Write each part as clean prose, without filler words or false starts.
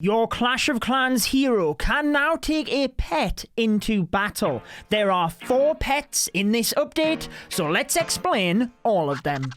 Your Clash of Clans hero can now take a pet into battle. There are 4 pets in this update, so let's explain all of them.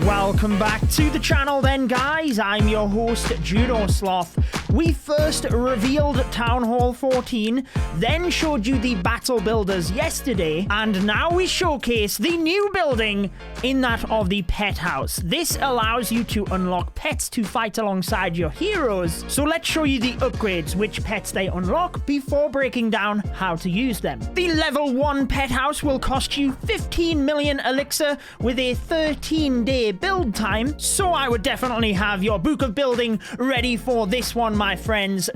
Welcome back to the channel then, guys. I'm your host, Judo Sloth. We first revealed Town Hall 14, then showed you the battle builders yesterday, and now we showcase the new building in that of the pet house. This allows you to unlock pets to fight alongside your heroes. So let's show you the upgrades, which pets they unlock, before breaking down how to use them. The level 1 pet house will cost you 15 million elixir with a 13-day build time, so I would definitely have your book of building ready for this one, my friends.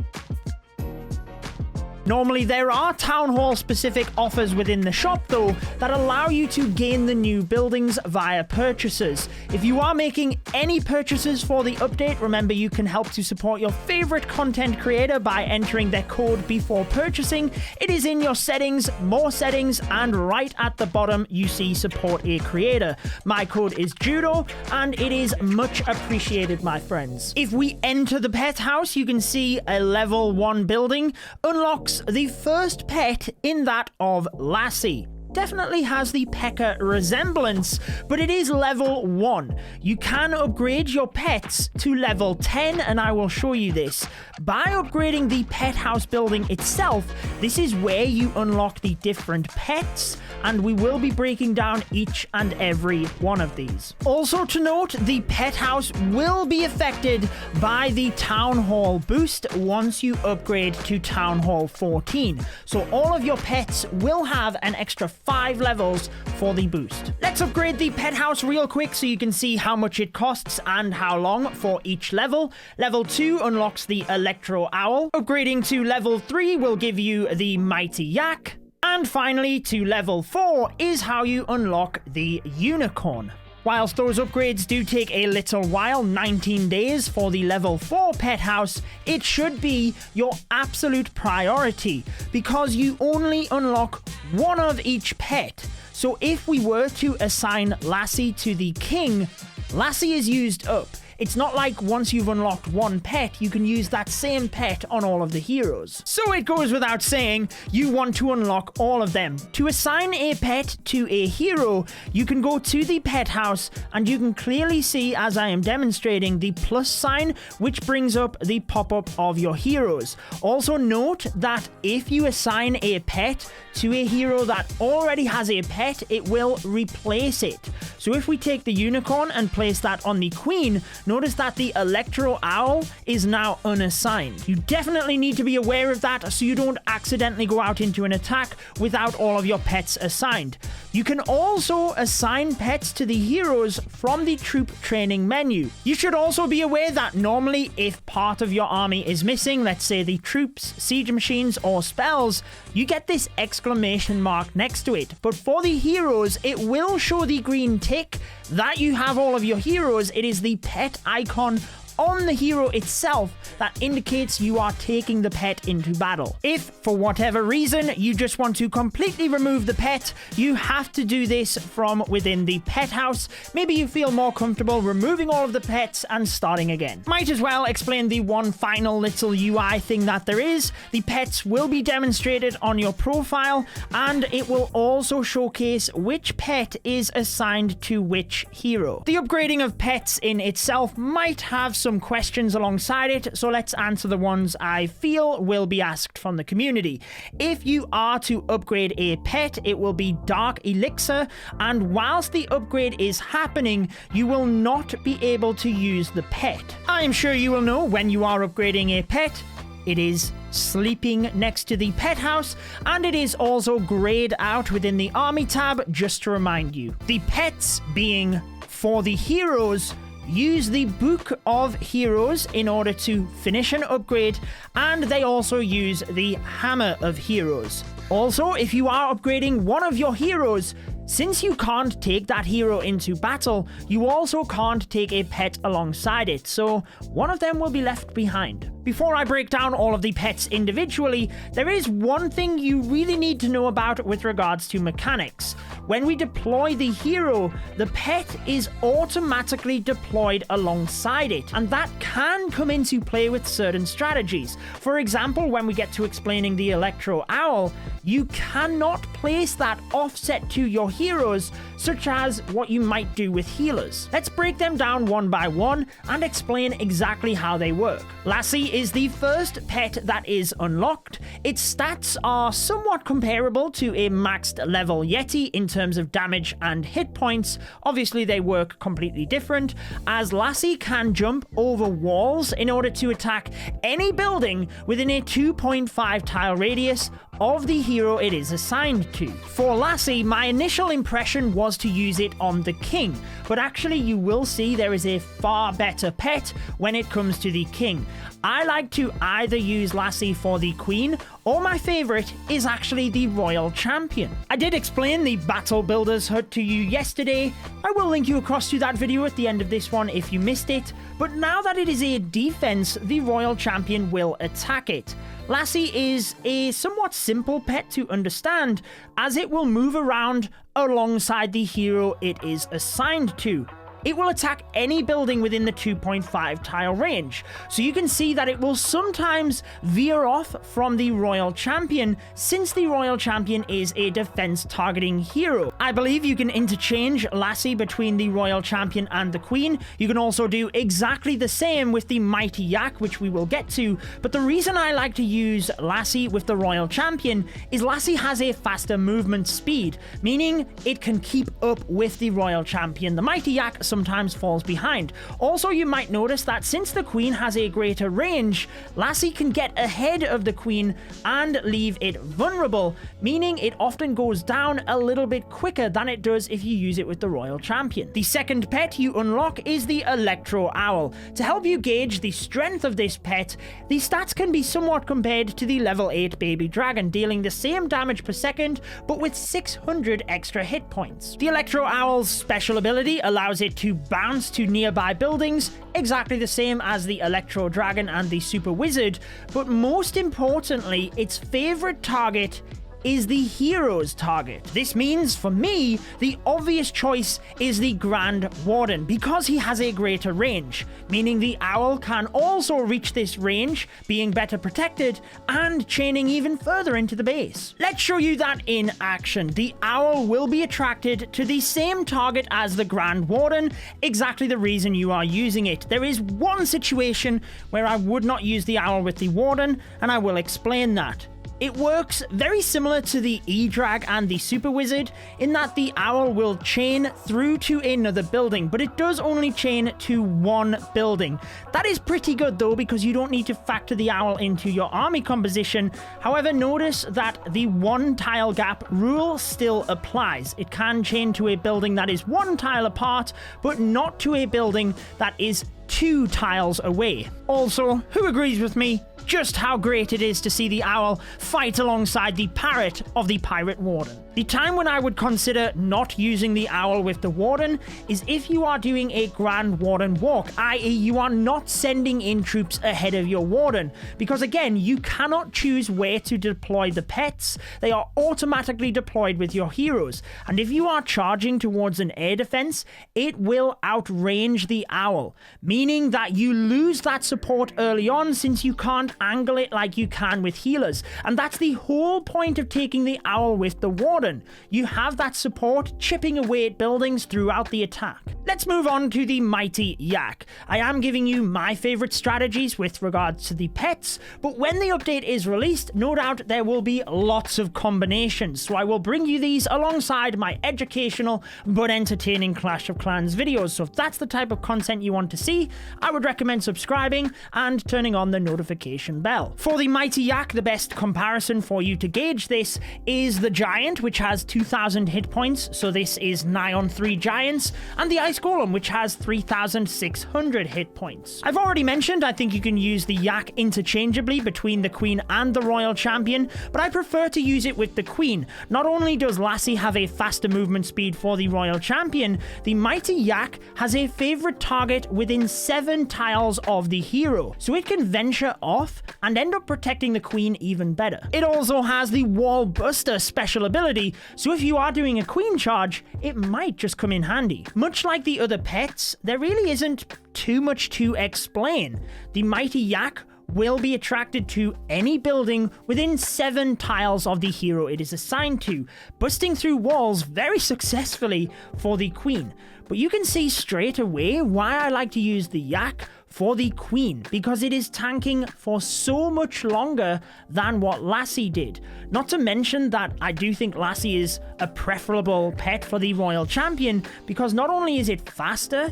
Normally, there are Town Hall specific offers within the shop though that allow you to gain the new buildings via purchases. If you are making any purchases for the update, remember you can help to support your favorite content creator by entering their code before purchasing. It is in your settings, more settings, and right at the bottom you see support a creator. My code is Judo and it is much appreciated, my friends. If we enter the pet house, you can see a level 1 building unlocks the first pet in that of Lassie. Definitely has the P.E.K.K.A resemblance, but it is level 1. You can upgrade your pets to level 10, and I will show you this. By upgrading the pet house building itself, this is where you unlock the different pets, and we will be breaking down each and every one of these. Also to note, the pet house will be affected by the Town Hall boost once you upgrade to Town Hall 14. So all of your pets will have an extra 5 levels for the boost. Let's upgrade the pet house real quick so you can see how much it costs and how long for each level. Level 2 unlocks the Electro Owl. Upgrading to level 3 will give you the Mighty Yak. And finally, to level 4 is how you unlock the Unicorn. Whilst those upgrades do take a little while, 19 days for the level 4 pet house, it should be your absolute priority because you only unlock one of each pet. So if we were to assign Lassie to the king, Lassie is used up. It's not like once you've unlocked one pet, you can use that same pet on all of the heroes. So it goes without saying, you want to unlock all of them. To assign a pet to a hero, you can go to the pet house and you can clearly see, as I am demonstrating, the plus sign, which brings up the pop-up of your heroes. Also note that if you assign a pet to a hero that already has a pet, it will replace it. So if we take the unicorn and place that on the queen, notice that the Electro Owl is now unassigned. You definitely need to be aware of that so you don't accidentally go out into an attack without all of your pets assigned. You can also assign pets to the heroes from the troop training menu. You should also be aware that normally if part of your army is missing, let's say the troops, siege machines, or spells, you get this exclamation mark next to it. But for the heroes, it will show the green tick that you have all of your heroes. It is the pet icon on the hero itself that indicates you are taking the pet into battle. If, for whatever reason, you just want to completely remove the pet, you have to do this from within the pet house. Maybe you feel more comfortable removing all of the pets and starting again. Might as well explain the one final little UI thing that there is. The pets will be demonstrated on your profile, and it will also showcase which pet is assigned to which hero. The upgrading of pets in itself might have some questions alongside it, so let's answer the ones I feel will be asked from the community. If you are to upgrade a pet, it will be Dark Elixir, and whilst the upgrade is happening, you will not be able to use the pet. I'm sure you will know when you are upgrading a pet, it is sleeping next to the pet house, and it is also grayed out within the army tab, just to remind you. The pets being for the heroes, use the Book of Heroes in order to finish an upgrade, and they also use the Hammer of Heroes. Also, if you are upgrading one of your heroes, since you can't take that hero into battle, you also can't take a pet alongside it, so one of them will be left behind. Before I break down all of the pets individually, there is one thing you really need to know about with regards to mechanics. When we deploy the hero, the pet is automatically deployed alongside it, and that can come into play with certain strategies. For example, when we get to explaining the Electro Owl, you cannot place that offset to your heroes, such as what you might do with healers. Let's break them down one by one and explain exactly how they work. Lassie is the first pet that is unlocked. Its stats are somewhat comparable to a maxed level Yeti in terms of damage and hit points. Obviously they work completely different, as Lassie can jump over walls in order to attack any building within a 2.5 tile radius of the hero it is assigned to. For Lassie, my initial impression was to use it on the king, but actually you will see there is a far better pet when it comes to the king. I like to either use Lassie for the queen, or my favorite is actually the royal champion. I did explain the Battle Builders HUD to you yesterday. I will link you across to that video at the end of this one if you missed it, but now that it is a defense, the royal champion will attack it. Lassie is a somewhat simple pet to understand, as it will move around alongside the hero it is assigned to. It will attack any building within the 2.5 tile range, so you can see that it will sometimes veer off from the royal champion, since the royal champion is a defense targeting hero. I believe you can interchange Lassie between the royal champion and the queen. You can also do exactly the same with the mighty Yak, which we will get to, but the reason I like to use Lassie with the royal champion is Lassie has a faster movement speed, meaning it can keep up with the royal champion. The mighty Yak sometimes falls behind. Also, you might notice that since the queen has a greater range, Lassie can get ahead of the queen and leave it vulnerable, meaning it often goes down a little bit quicker than it does if you use it with the royal champion. The second pet you unlock is the Electro Owl. To help you gauge the strength of this pet, the stats can be somewhat compared to the level 8 baby dragon, dealing the same damage per second but with 600 extra hit points. The Electro Owl's special ability allows it to bounce to nearby buildings, exactly the same as the Electro Dragon and the Super Wizard, but most importantly, its favorite target is the hero's target. This means, for me, the obvious choice is the Grand Warden, because he has a greater range, meaning the owl can also reach this range, being better protected, and chaining even further into the base. Let's show you that in action. The owl will be attracted to the same target as the Grand Warden, exactly the reason you are using it. There is one situation where I would not use the owl with the Warden, and I will explain that. It works very similar to the E-Drag and the Super Wizard in that the owl will chain through to another building, but it does only chain to one building. That is pretty good though, because you don't need to factor the owl into your army composition. However, notice that the one tile gap rule still applies. It can chain to a building that is one tile apart, but not to a building that is 2 tiles away. Also, who agrees with me just how great it is to see the owl fight alongside the parrot of the Pirate Warden? The time when I would consider not using the owl with the Warden is if you are doing a Grand Warden walk, i.e. you are not sending in troops ahead of your Warden, because again, you cannot choose where to deploy the pets. They are automatically deployed with your heroes, and if you are charging towards an air defense, it will outrange the owl, meaning that you lose that support early on since you can't angle it like you can with healers, and that's the whole point of taking the owl with the Warden. You have that support chipping away at buildings throughout the attack. Let's move on to the mighty Yak. I am giving you my favorite strategies with regards to the pets, but when the update is released, no doubt there will be lots of combinations, so I will bring you these alongside my educational but entertaining Clash of Clans videos. So if that's the type of content you want to see, I would recommend subscribing and turning on the notification activation bell. For the Mighty Yak, the best comparison for you to gauge this is the Giant, which has 2,000 hit points, so this is nigh on 3 Giants, and the Ice Golem, which has 3,600 hit points. I've already mentioned I think you can use the Yak interchangeably between the Queen and the Royal Champion, but I prefer to use it with the Queen. Not only does Lassie have a faster movement speed for the Royal Champion, the Mighty Yak has a favorite target within 7 tiles of the hero, so it can venture off and end up protecting the Queen even better. It also has the Wall Buster special ability, so if you are doing a Queen charge, it might just come in handy. Much like the other pets, there really isn't too much to explain. The Mighty Yak will be attracted to any building within 7 tiles of the hero it is assigned to, busting through walls very successfully for the Queen. But you can see straight away why I like to use the Yak for the Queen, because it is tanking for so much longer than what Lassie did. Not to mention that I do think Lassie is a preferable pet for the Royal Champion, because not only is it faster,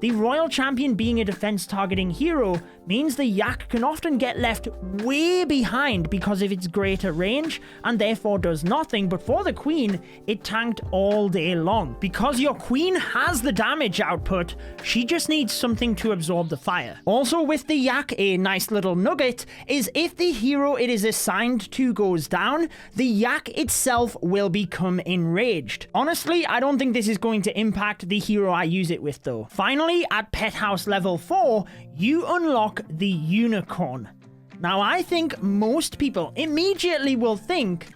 the Royal Champion being a defense targeting hero means the Yak can often get left way behind because of its greater range and therefore does nothing, but for the Queen, it tanked all day long. Because your Queen has the damage output, she just needs something to absorb the fire. Also with the Yak, a nice little nugget is if the hero it is assigned to goes down, the Yak itself will become enraged. Honestly, I don't think this is going to impact the hero I use it with though. Finally, at Pet House level 4, you unlock the Unicorn. Now, I think most people immediately will think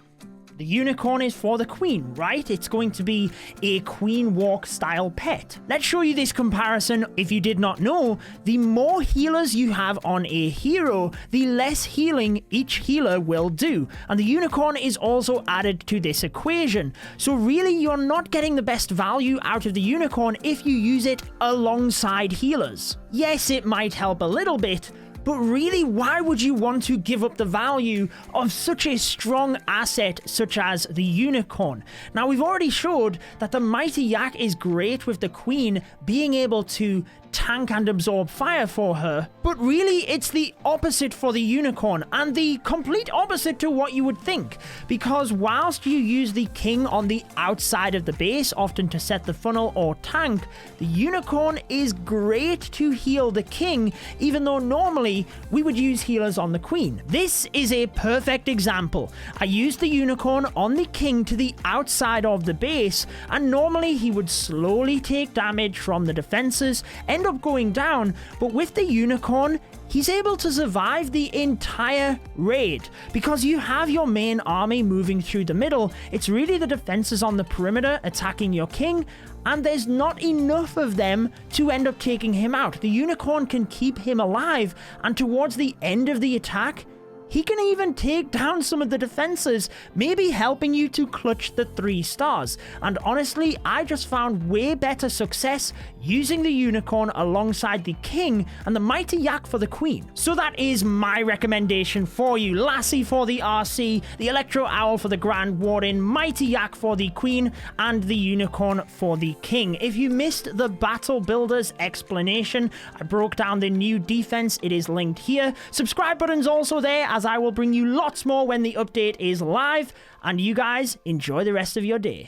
the Unicorn is for the Queen, right? It's going to be a Queen Walk style pet. Let's show you this comparison. If you did not know, the more healers you have on a hero, the less healing each healer will do. And the Unicorn is also added to this equation. So really, you're not getting the best value out of the Unicorn if you use it alongside healers. Yes, it might help a little bit, but really, why would you want to give up the value of such a strong asset such as the Unicorn? Now, we've already showed that the Mighty Yak is great with the Queen being able to tank and absorb fire for her, but really it's the opposite for the Unicorn, and the complete opposite to what you would think, because whilst you use the King on the outside of the base, often to set the funnel or tank, the Unicorn is great to heal the King, even though normally we would use healers on the Queen. This is a perfect example. I used the Unicorn on the King to the outside of the base, and normally he would slowly take damage from the defenses, end up going down, but with the Unicorn, he's able to survive the entire raid. Because you have your main army moving through the middle, it's really the defenses on the perimeter attacking your King, and there's not enough of them to end up taking him out. The Unicorn can keep him alive, and towards the end of the attack, he can even take down some of the defenses, maybe helping you to clutch the 3 stars. And honestly, I just found way better success using the Unicorn alongside the King and the Mighty Yak for the Queen. So that is my recommendation for you. Lassie for the RC, the Electro Owl for the Grand Warden, Mighty Yak for the Queen, and the Unicorn for the King. If you missed the Battle Builders explanation, I broke down the new defense. It is linked here. Subscribe button's also there, as I will bring you lots more when the update is live, and you guys enjoy the rest of your day.